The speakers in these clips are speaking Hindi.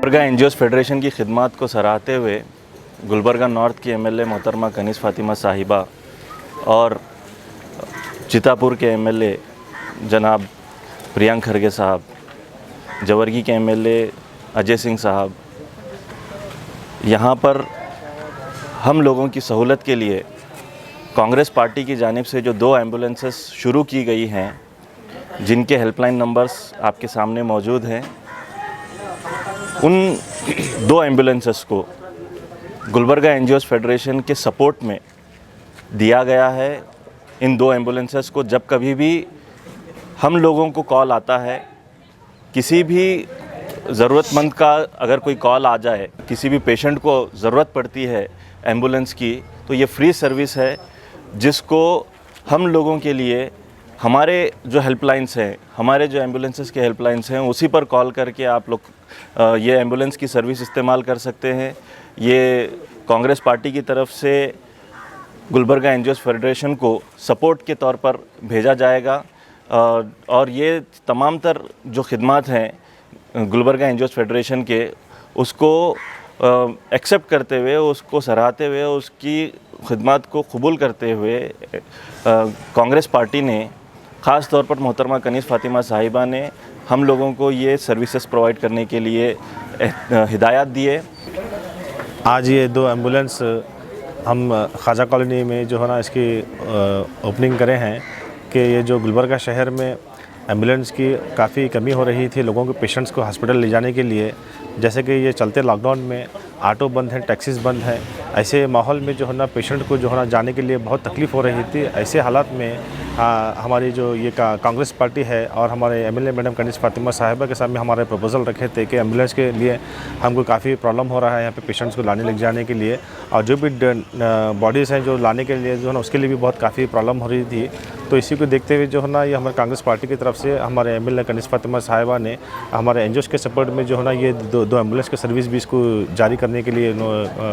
गुलबर्गा एनजीओस फेडरेशन की खिदमत को सराहते हुए गुलबर्गा नॉर्थ की एमएलए मोहतरमा कनीज़ फ़ातिमा साहिबा और चितापुर के एमएलए जनाब प्रियांक खरगे साहब, जवर्गी के एमएलए अजय सिंह साहब, यहाँ पर हम लोगों की सहूलत के लिए कांग्रेस पार्टी की जानिब से जो 2 एम्बुलेंसेस शुरू की गई हैं, जिनके हेल्पलाइन नंबर्स आपके सामने मौजूद हैं, उन 2 एम्बुलेंसेस को गुलबर्गा एनजीओस फेडरेशन के सपोर्ट में दिया गया है। इन 2 एम्बुलेंसेस को जब कभी भी हम लोगों को कॉल आता है, किसी भी ज़रूरतमंद का अगर कोई कॉल आ जाए, किसी भी पेशेंट को ज़रूरत पड़ती है एम्बुलेंस की, तो ये फ्री सर्विस है जिसको हम लोगों के लिए हमारे जो हेल्पलाइंस हैं, हमारे जो एम्बुलेंसेस के हेल्पलाइंस हैं, उसी पर कॉल करके आप लोग ये एम्बुलेंस की सर्विस इस्तेमाल कर सकते हैं। ये कांग्रेस पार्टी की तरफ से गुलबर्गा एनजीओस फेडरेशन को सपोर्ट के तौर पर भेजा जाएगा और ये तमाम तर जो खिदमत हैं गुलबर्गा एनजीओस फेडरेशन के, उसको एक्सेप्ट करते हुए, उसको सराहते हुए, उसकी खिदमत को कबूल करते हुए कांग्रेस पार्टी ने ख़ास तौर पर मोहतरमा कनीज़ फ़ातिमा साहिबा ने हम लोगों को ये सर्विसेज प्रोवाइड करने के लिए हिदायत दी है। आज ये 2 एम्बुलेंस हम ख्वाजा कॉलोनी में जो है ना इसकी ओपनिंग करे हैं कि ये जो गुलबर्गा शहर में एम्बुलेंस की काफ़ी कमी हो रही थी लोगों के पेशेंट्स को हॉस्पिटल ले जाने के लिए। जैसे कि ये चलते लॉकडाउन में ऑटो बंद हैं, टैक्सीज बंद हैं, ऐसे माहौल में जो है ना पेशेंट को जो है ना जाने के लिए बहुत तकलीफ़ हो रही थी। ऐसे हालात में हमारी जो ये कांग्रेस पार्टी है और हमारे एमएलए मैडम कनीज़ फ़ातिमा साहिबा के सामने हमारे प्रपोज़ल रखे थे कि एम्बुलेंस के लिए हमको काफ़ी प्रॉब्लम हो रहा है यहाँ पे पेशेंट्स को लाने ले जाने के लिए, और जो भी बॉडीज़ हैं जो लाने के लिए जो है ना उसके लिए भी बहुत काफ़ी प्रॉब्लम हो रही थी। तो इसी को देखते हुए जो है ना ये हमारे कांग्रेस पार्टी की तरफ से हमारे एमएलए कनीज़ फ़ातिमा साहिबा ने हमारे एनजीओस के सपोर्ट में जो है ना ये 2 एम्बुलेंस की सर्विस भी इसको जारी करने के लिए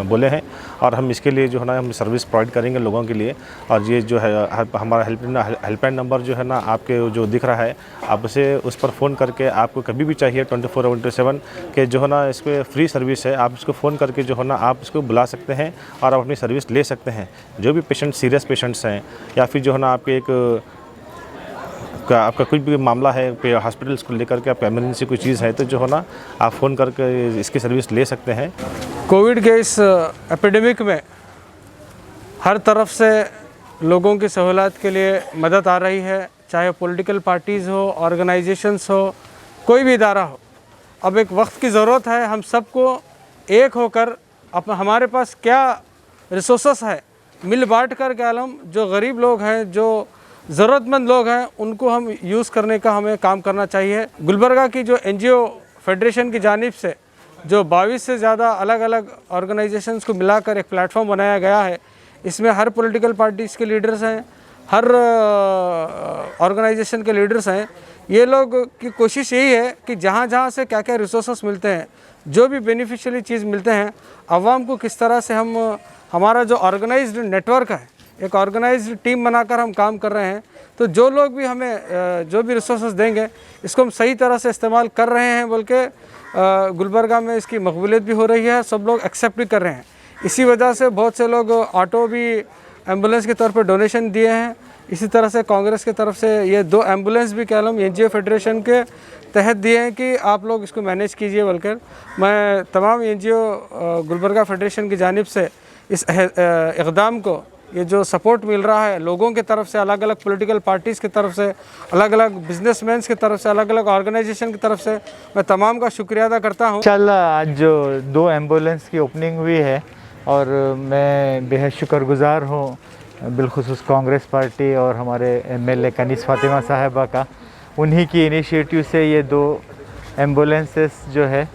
बोले हैं, और हम इसके लिए जो है ना हम सर्विस प्रोवाइड करेंगे लोगों के लिए। और ये जो है हमारा हेल्पलाइन नंबर जो है ना आपके जो दिख रहा है, आप उस पर फ़ोन करके आपको कभी भी चाहिए 24/7 के जो है ना इस पर फ्री सर्विस है। आप इसको फ़ोन करके जो है ना आप इसको बुला सकते हैं और आप अपनी सर्विस ले सकते हैं। जो भी पेशेंट सीरियस पेशेंट्स हैं या फिर जो है ना आपके आपका कोई भी मामला है हॉस्पिटल्स को लेकर के, आपका एमरजेंसी कोई चीज़ है तो जो है ना आप फ़ोन करके इसकी सर्विस ले सकते हैं। कोविड के इस एपिडेमिक में हर तरफ से लोगों की सहूलत के लिए मदद आ रही है, चाहे पॉलिटिकल पार्टीज़ हो, ऑर्गेनाइजेशंस हो, कोई भी इदारा हो। अब एक वक्त की ज़रूरत है हम सबको एक होकर हमारे पास क्या रिसोर्सेस है मिल बांट कर के आलम जो गरीब लोग हैं, जो ज़रूरतमंद लोग हैं, उनको हम यूज़ करने का हमें काम करना चाहिए। गुलबर्गा की जो एनजीओ फेडरेशन की जानिब से जो 22 से ज़्यादा अलग अलग ऑर्गेनाइजेशंस को मिलाकर एक प्लेटफॉर्म बनाया गया है, इसमें हर पॉलिटिकल पार्टीज़ के लीडर्स हैं, हर ऑर्गेनाइजेशन के लीडर्स हैं। ये लोग की कोशिश यही है कि जहाँ जहाँ से क्या क्या रिसोर्सेस मिलते हैं, जो भी बेनिफिशियली चीज़ मिलते हैं, आवाम को किस तरह से हम हमारा जो ऑर्गेनाइज्ड नेटवर्क है, एक ऑर्गेनाइज्ड टीम बनाकर हम काम कर रहे हैं। तो जो लोग भी हमें जो भी रिसोर्सेस देंगे, इसको हम सही तरह से इस्तेमाल कर रहे हैं बोल के गुलबर्गा में इसकी मकबूलियत भी हो रही है, सब लोग एक्सेप्ट भी कर रहे हैं। इसी वजह से बहुत से लोग ऑटो भी एम्बुलेंस के तौर पर डोनेशन दिए हैं। इसी तरह से कांग्रेस की तरफ से ये 2 एम्बुलेंस भी कह लो एनजीओ फेडरेशन के तहत दिए हैं कि आप लोग इसको मैनेज कीजिए बोलकर। मैं तमाम एनजीओ गुलबर्गा फेडरेशन की जानिब से इस इक़दाम को, ये जो सपोर्ट मिल रहा है लोगों की तरफ से, अलग अलग पॉलिटिकल पार्टीज़ की तरफ से, अलग अलग बिजनेसमैन्स की तरफ से, अलग अलग ऑर्गेनाइजेशन की तरफ से, मैं तमाम का शुक्रिया अदा करता हूँ। इंशाल्लाह आज जो 2 एम्बुलेंस की ओपनिंग हुई है और मैं बेहद शुक्रगुज़ार हूँ बिलखुसूस कांग्रेस पार्टी और हमारे एमएलए कनीज़ फ़ातिमा साहिबा का। उन्हीं की इनिशिएटिव से ये 2 एम्बुलेंसेस जो है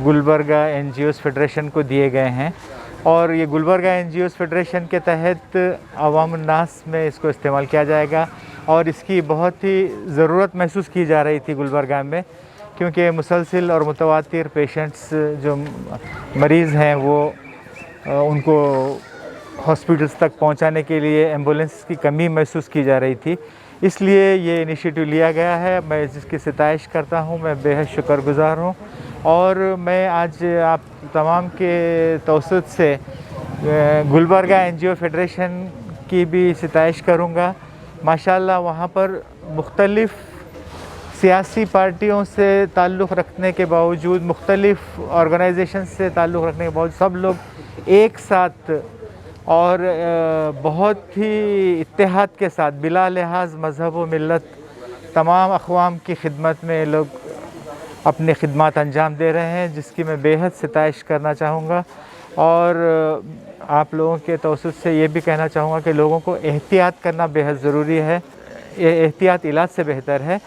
गुलबर्गा एनजीओस फेडरेशन को दिए गए हैं, और ये गुलबर्गा एनजीओस फेडरेशन के तहत अवाम नास में इसको इस्तेमाल किया जाएगा। और इसकी बहुत ही ज़रूरत महसूस की जा रही थी गुलबर्गा में, क्योंकि मुसलसिल और मुतवातिर पेशेंट्स जो मरीज़ हैं वो उनको हॉस्पिटल्स तक पहुंचाने के लिए एम्बुलेंस की कमी महसूस की जा रही थी। इसलिए ये इनिशिएटिव लिया गया है। मैं जिसकी सिताइश करता हूं, मैं बेहद शुक्रगुज़ार हूं। और मैं आज आप तमाम के तवसत से गुलबर्गा एनजीओ फेडरेशन की भी सिताइश करूँगा। माशाल्लाह वहाँ पर मुख्तलिफ़ सियासी पार्टियों से ताल्लुक़ रखने के बावजूद, मुख्तलिफ़ ऑर्गेनाइजेशन से ताल्लुक़ रखने के बावजूद सब लोग एक साथ और बहुत ही इत्तेहाद के साथ बिला लिहाज मज़हब व मिल्लत तमाम अक़वाम की खिदमत में लोग अपनी खिदमत अंजाम दे रहे हैं, जिसकी मैं बेहद सिताइश करना चाहूँगा। और आप लोगों के तवसत से ये भी कहना चाहूँगा कि लोगों को एहतियात करना बेहद ज़रूरी है। ये एहतियात इलाज से बेहतर है।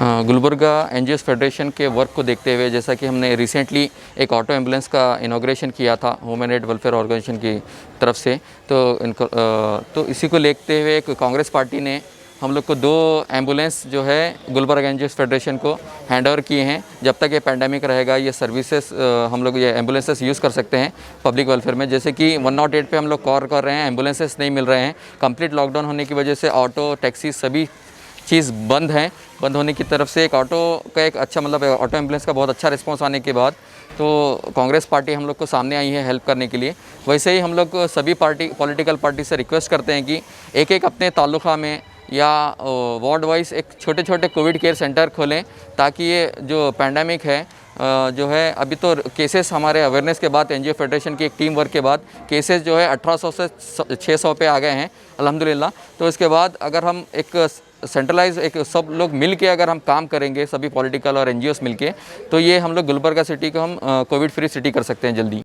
गुलबर्गा एनजीओस फेडरेशन के वर्क को देखते हुए, जैसा कि हमने रिसेंटली एक ऑटो एम्बुलेंस का इनॉग्रेशन किया था ह्यूमन राइट वेलफेयर ऑर्गेनाइजेशन की तरफ से, तो इसी को देखते हुए एक कांग्रेस पार्टी ने हम लोग को 2 एम्बुलेंस जो है गुलबर्गा एनजीओस फेडरेशन को हैंड ओवर किए हैं। जब तक ये पैंडेमिक रहेगा ये सर्विसेज हम लोग ये एम्बुलेंसेस यूज़ कर सकते हैं पब्लिक वेलफेयर में। जैसे कि 108 पे हम लोग कॉल कर रहे हैं, एम्बुलेंसेस नहीं मिल रहे हैं। कंप्लीट लॉकडाउन होने की वजह से ऑटो, टैक्सी सभी चीज़ बंद हैं। बंद होने की तरफ से एक ऑटो का एक अच्छा मतलब ऑटो एम्बुलेंस का बहुत अच्छा रिस्पांस आने के बाद तो कांग्रेस पार्टी हम लोग को सामने आई है हेल्प करने के लिए। वैसे ही हम लोग सभी पॉलिटिकल पार्टी से रिक्वेस्ट करते हैं कि एक अपने ताल्लुक़ा में या वार्ड वाइज एक छोटे छोटे कोविड केयर सेंटर खोलें, ताकि ये जो पैंडेमिक है जो है अभी तो केसेस हमारे अवेयरनेस के बाद एनजीओ फेडरेशन की एक टीम वर्क के बाद केसेस जो है 1800 से 600 पे आ गए हैं अल्हम्दुलिल्लाह। तो इसके बाद अगर हम एक सेंट्रलाइज एक सब लोग मिल के अगर हम काम करेंगे, सभी पॉलिटिकल और एनजीओस मिल के, तो ये हम लोग गुलबर्गा सिटी को हम कोविड फ्री सिटी कर सकते हैं जल्दी।